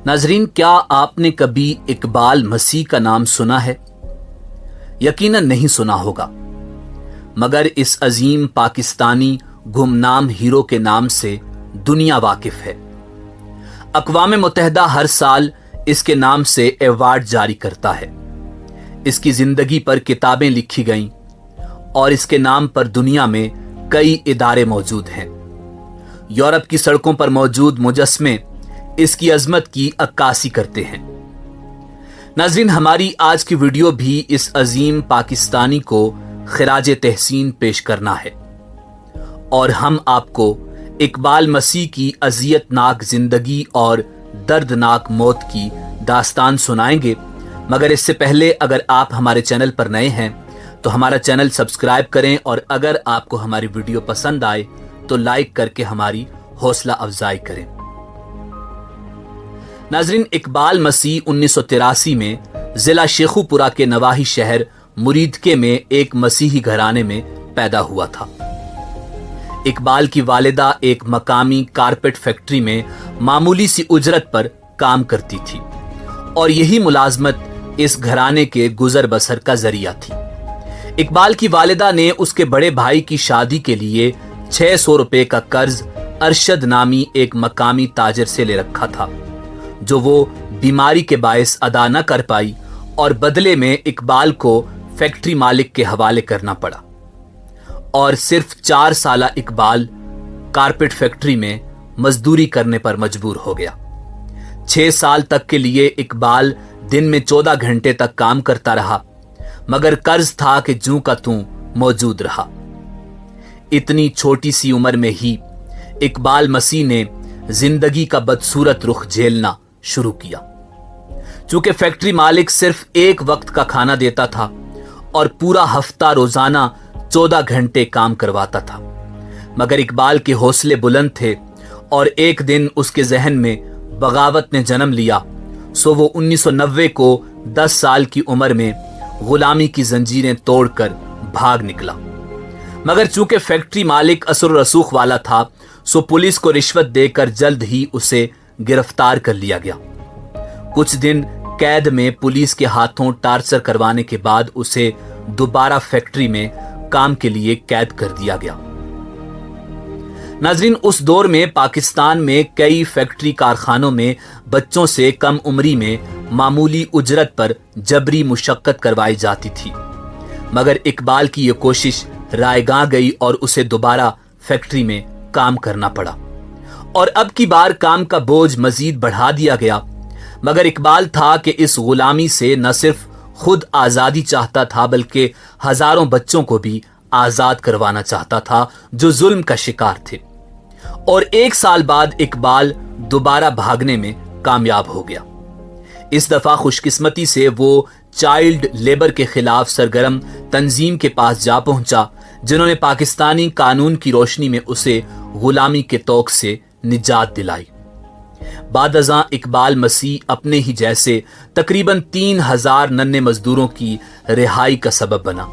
नाजरीन, क्या आपने कभी इकबाल मसीह का नाम सुना है? यकीनन नहीं सुना होगा, मगर इस अजीम पाकिस्तानी गुमनाम हीरो के नाम से दुनिया वाकिफ है। अक़वाम मुत्तहिदा हर साल इसके नाम से अवार्ड जारी करता है। इसकी जिंदगी पर किताबें लिखी गईं और इसके नाम पर दुनिया में कई इदारे मौजूद हैं। यूरोप की सड़कों पर मौजूद मुजस्मे इसकी अजमत की अक्कासी करते हैं। नाज़रीन, हमारी आज की वीडियो भी इस अजीम पाकिस्तानी को खिराज तहसीन पेश करना है और हम आपको इकबाल मसीह की अजियतनाक जिंदगी और दर्दनाक मौत की दास्तान सुनाएंगे। मगर इससे पहले अगर आप हमारे चैनल पर नए हैं तो हमारा चैनल सब्सक्राइब करें और अगर आपको हमारी वीडियो पसंद आए तो लाइक करके हमारी हौसला अफजाई करें। नाजरीन, इकबाल मसीह 1983 में जिला शेखुपुरा के नवाही शहर मुरीदके में एक मसीही घराने में पैदा हुआ था। इकबाल की वालिदा एक मकामी कारपेट फैक्ट्री में मामूली सी उजरत पर काम करती थी और यही मुलाजमत इस घराने के गुजर बसर का जरिया थी। इकबाल की वालिदा ने उसके बड़े भाई की शादी के लिए 600 रुपए का कर्ज अरशद नामी एक मकामी ताजर से ले रखा था, जो वो बीमारी के बायस अदा न कर पाई और बदले में इकबाल को फैक्ट्री मालिक के हवाले करना पड़ा और सिर्फ 4 साल इकबाल कारपेट फैक्ट्री में मजदूरी करने पर मजबूर हो गया। 6 साल तक के लिए इकबाल दिन में 14 घंटे तक काम करता रहा, मगर कर्ज था कि जूं का तूं मौजूद रहा। इतनी छोटी सी उम्र में ही इकबाल मसीह ने जिंदगी का बदसूरत रुख झेलना शुरू किया। चूंकि फैक्ट्री मालिक सिर्फ एक वक्त का खाना देता था और पूरा हफ्ता रोजाना 14 घंटे काम करवाता था, मगर इकबाल के हौसले बुलंद थे और एक दिन उसके जहन में बगावत ने जन्म लिया। सो वो 1990 को 10 साल की उम्र में गुलामी की जंजीरें तोड़कर भाग निकला। मगर चूंकि फैक्ट्री मालिक असर रसूख वाला था, सो पुलिस को रिश्वत देकर जल्द ही उसे गिरफ्तार कर लिया गया। कुछ दिन कैद में पुलिस के हाथों टार्चर करवाने के बाद उसे दोबारा फैक्ट्री में काम के लिए कैद कर दिया गया। नाजरीन, उस दौर में पाकिस्तान में कई फैक्ट्री कारखानों में बच्चों से कम उम्री में मामूली उजरत पर जबरी मुशक्कत करवाई जाती थी, मगर इकबाल की यह कोशिश रायगां गई और उसे दोबारा फैक्ट्री में काम करना पड़ा और अब की बार काम का बोझ मजीद बढ़ा दिया गया। मगर इकबाल था कि इस गुलामी से न सिर्फ खुद आजादी चाहता था बल्कि हजारों बच्चों को भी आजाद करवाना चाहता था जो जुल्म का शिकार थे। और 1 साल बाद इकबाल दोबारा भागने में कामयाब हो गया। इस दफा खुशकिस्मती से वो चाइल्ड लेबर के खिलाफ सरगर्म तंजीम के पास जा पहुंचा, जिन्होंने पाकिस्तानी कानून की रोशनी में उसे गुलामी के तौक से निजात दिलाई। बादअज़ां इकबाल मसीह अपने ही जैसे तकरीबन 3000 नन्हे मजदूरों की रिहाई का सबब बना।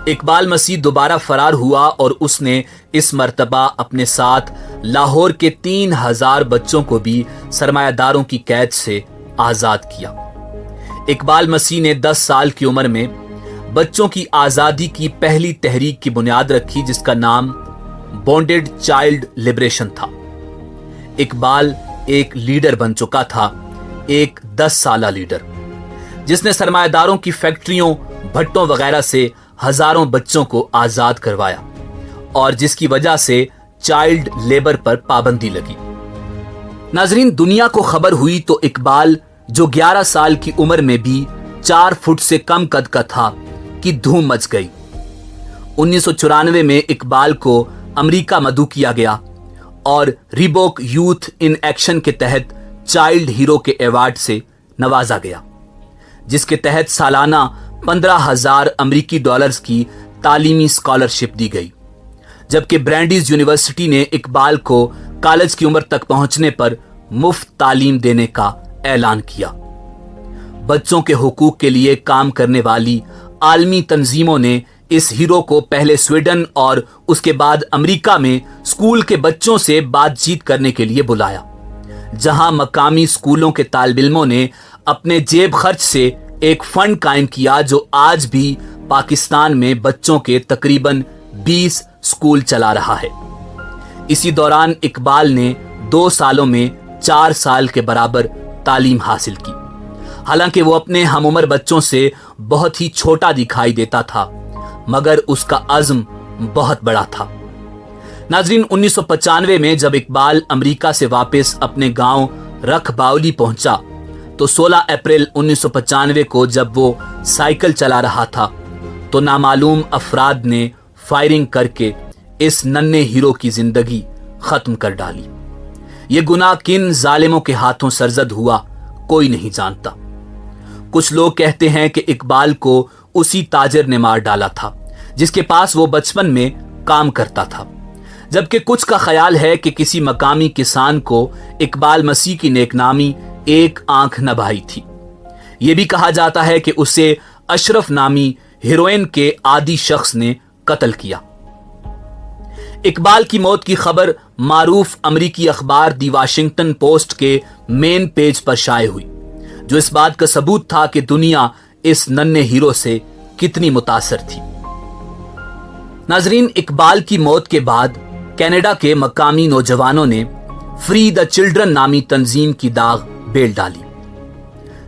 इकबाल मसीह दोबारा फरार हुआ और उसने इस मर्तबा अपने साथ लाहौर के 3000 बच्चों को भी सरमायादारों की कैद से आजाद किया। इकबाल मसीह ने 10 साल की उम्र में बच्चों की आजादी की पहली तहरीक की बुनियाद रखी, जिसका नाम बॉन्डेड चाइल्ड लिबरेशन था। इकबाल एक लीडर बन चुका था, एक 10 साला लीडर, जिसने सरमायादारों की फैक्ट्रियों, भट्टों वगैरह से हजारों बच्चों को आजाद करवाया और जिसकी वजह से चाइल्ड लेबर पर पाबंदी लगी। नाजरीन, दुनिया को खबर हुई तो इकबाल, जो 11 साल की उम्र में भी 4 फुट से कम कद का था, की धूम मच गई। 1994 में इकबाल को अमेरिका मदऊ किया गया और रिबॉक यूथ इन एक्शन के तहत चाइल्ड हीरो के अवार्ड से नवाजा गया, जिसके तहत सालाना 15,000 अमेरिकी डॉलर्स की तालीमी स्कॉलरशिप दी गई, जबकि ब्रैंडीज यूनिवर्सिटी ने इकबाल को कॉलेज की उम्र तक पहुंचने पर मुफ्त तालीम देने का ऐलान किया। बच्चों के हुकूक के लिए काम करने वाली आलमी तंजीमों ने इस हीरो को पहले स्वीडन और उसके बाद अमेरिका में स्कूल के बच्चों से बातचीत करने के लिए बुलाया, जहां मकामी स्कूलों के तालिब इल्मों ने अपने जेब खर्च से एक फंड कायम किया जो आज भी पाकिस्तान में बच्चों के तकरीबन 20 स्कूल चला रहा है। इसी दौरान इकबाल ने 2 सालों में 4 साल के बराबर तालीम हासिल की। हालांकि वो अपने हमउम्र बच्चों से बहुत ही छोटा दिखाई देता था, मगर उसका अज़्म बहुत बड़ा था। नाज़रीन, 1995 में जब इकबाल अमेरिका से वापस अपने गांव रखबावली पहुंचा तो 16 अप्रैल 1995 को जब वो साइकिल चला रहा था तो नामालूम अफराद ने फायरिंग करके इस नन्हे हीरो की जिंदगी खत्म कर डाली। ये गुनाह किन जालिमों के हाथों सरजद हुआ कोई नहीं जानता। कुछ लोग कहते हैं कि इकबाल को उसी ताजिर ने मार डाला था जिसके पास वो बचपन में काम करता था, जबकि कुछ का ख्याल है कि किसी मकामी किसान को इकबाल मसीह की नेकनामी एक आंख न भाई थी। यह भी कहा जाता है कि उसे अशरफ नामी हीरोइन के आदी शख्स ने कत्ल किया। इकबाल की मौत की खबर मारूफ अमरीकी अखबार दी वाशिंगटन पोस्ट के मेन पेज पर शाये हुई, जो इस बात का सबूत था कि दुनिया इस नन्हे हीरो से कितनी मुतासर थी। नाजरीन, इकबाल की मौत के बाद कनाडा के मकामी नौजवानों ने फ्री द चिल्ड्रन नामी तंजीम की दाग बेल डाली,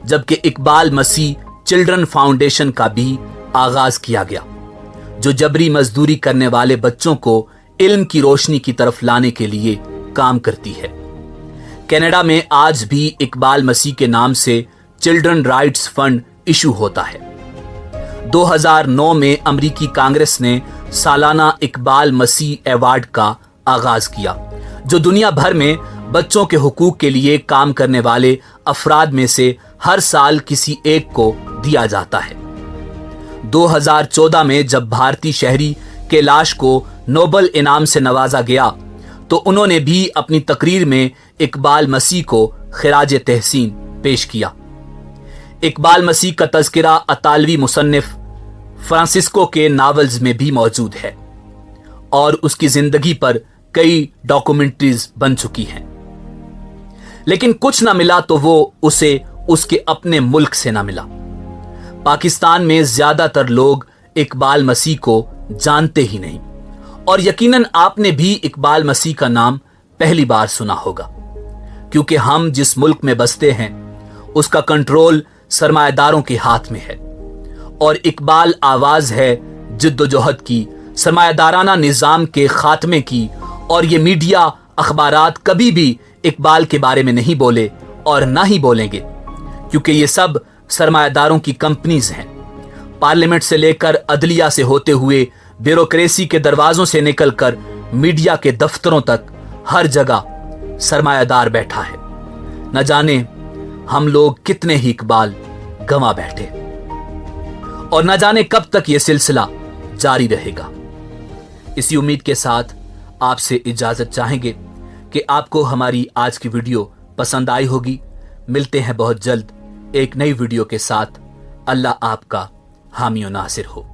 जबकि इकबाल मसीह चिल्ड्रन फाउंडेशन का भी आगाज किया गया, जो जबरी मजदूरी करने वाले बच्चों को इल्म की रोशनी की तरफ लाने के लिए काम करती है। कनाडा में आज भी इकबाल मसीह के नाम से चिल्ड्रन राइट्स फंड इशू होता है। 2009 में अमेरिकी कांग्रेस ने सालाना इकबाल मसीह अवार्ड का आगाज किया, जो दुनिया भर में बच्चों के हुकूक के लिए काम करने वाले अफराद में से हर साल किसी एक को दिया जाता है। 2014 में जब भारतीय शहरी कैलाश को नोबल इनाम से नवाजा गया तो उन्होंने भी अपनी तकरीर में इकबाल मसीह को खिराज तहसीन पेश किया। इकबाल मसीह का तज़किरा अतालवी मुसन्निफ फ्रांसिस्को के नावल्स में भी मौजूद है और उसकी जिंदगी पर कई डॉक्यूमेंट्रीज बन चुकी हैं, लेकिन कुछ ना मिला तो वो उसे उसके अपने मुल्क से ना मिला। पाकिस्तान में ज्यादातर लोग इकबाल मसीह को जानते ही नहीं और यकीनन आपने भी इकबाल मसीह का नाम पहली बार सुना होगा, क्योंकि हम जिस मुल्क में बसते हैं उसका कंट्रोल सरमायादारों के हाथ में है और इकबाल आवाज है जिद्दोजहद की, सरमायादाराना निजाम के खात्मे की। और ये मीडिया अखबारात कभी भी इकबाल के बारे में नहीं बोले और ना ही बोलेंगे, क्योंकि ये सब सरमायादारों की कंपनीज हैं। पार्लियामेंट से लेकर अदलिया से होते हुए ब्यूरोक्रेसी के दरवाजों से निकलकर मीडिया के दफ्तरों तक हर जगह सरमायादार बैठा है। न जाने हम लोग कितने ही इकबाल गंवा बैठे और न जाने कब तक ये सिलसिला जारी रहेगा। इसी उम्मीद के साथ आपसे इजाजत चाहेंगे कि आपको हमारी आज की वीडियो पसंद आई होगी। मिलते हैं बहुत जल्द एक नई वीडियो के साथ। अल्लाह आपका हामी और नासिर हो।